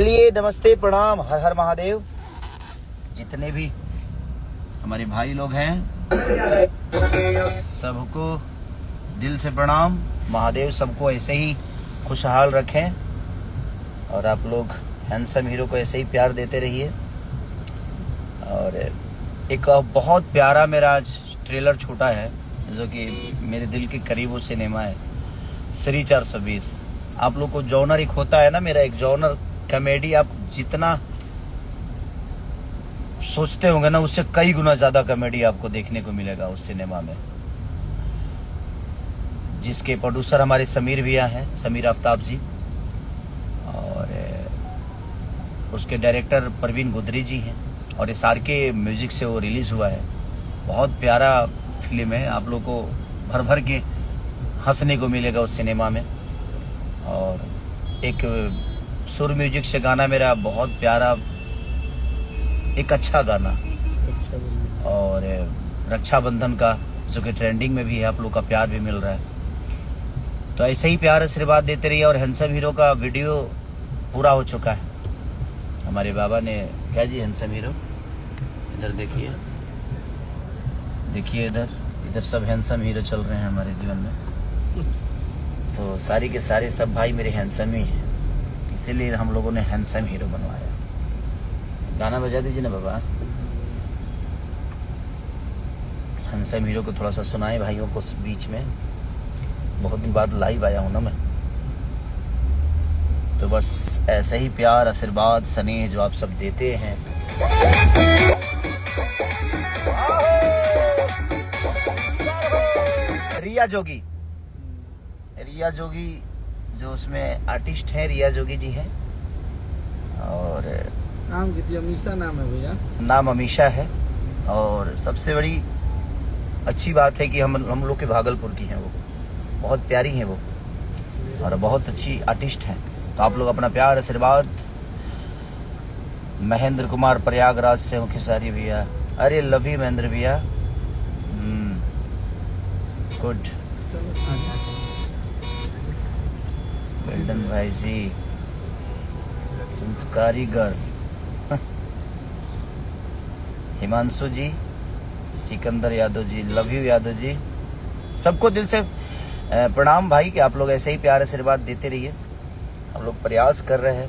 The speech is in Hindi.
चलिए नमस्ते प्रणाम, हर हर महादेव। जितने भी हमारे भाई लोग हैं सबको दिल से प्रणाम। महादेव सबको ऐसे ही खुशहाल रखें और आप लोग हैंडसम हीरो को ऐसे ही प्यार देते रहिए। और एक बहुत प्यारा मेरा आज ट्रेलर छूटा है जो कि मेरे दिल के करीब वो सिनेमा है श्री 420। आप लोग को जॉनर एक होता है ना, मेरा एक जॉनर कॉमेडी, आप जितना सोचते होंगे ना उससे कई गुना ज्यादा कॉमेडी आपको देखने को मिलेगा उस सिनेमा में, जिसके प्रोड्यूसर हमारे समीर भैया हैं, समीर आफ्ताब जी, और उसके डायरेक्टर परवीन गुदरी जी हैं, और SR के म्यूजिक से वो रिलीज हुआ है। बहुत प्यारा फिल्म है, आप लोग को भर भर के हंसने को मिलेगा उस सिनेमा में। और एक सुर म्यूजिक से गाना मेरा बहुत प्यारा, एक अच्छा गाना, और रक्षाबंधन का जो कि ट्रेंडिंग में भी है, आप लोग का प्यार भी मिल रहा है। तो ऐसे ही प्यार आशीर्वाद देते रहिए। और हैंडसम हीरो का वीडियो पूरा हो चुका है, हमारे बाबा ने क्या जी, हैंडसम हीरो इधर देखिए, देखिए इधर सब हैंडसम हीरो चल रहे हैं हमारे जीवन में। तो सारी के सारे सब भाई मेरे हैंडसम ही हैं, इसीलिए हम लोगों ने हैंडसम हीरो बनवाया। गाना बजा दीजिए ना बाबा, हैंडसम हीरो को थोड़ा सा सुनाए भाइयों को बीच में। बहुत दिन बाद लाइव आया हूं ना मैं, तो बस ऐसे ही प्यार आशीर्वाद स्नेह जो आप सब देते हैं। रिया जोगी जो उसमें आर्टिस्ट है, रिया जोगी जी है, और नाम कितनी अमीशा नाम है भैया, नाम अमीशा है। और सबसे बड़ी अच्छी बात है कि हम लोग के भागलपुर की हैं, वो बहुत प्यारी हैं वो, और बहुत अच्छी आर्टिस्ट हैं। तो आप लोग अपना प्यार आशीर्वाद। महेंद्र कुमार प्रयागराज से हूँ, खेसारी भैया, अरे लव यू महेंद्र भैया, गुड, वेल्डन भाई जी, संस्कारी girl, Himanshu ji, Sikandar Yadav ji, love you Yadav ji, सबको दिल से प्रणाम भाई कि आप लोग ऐसे ही प्यार आशीर्वाद देते रहिए। हम लोग प्रयास कर रहे हैं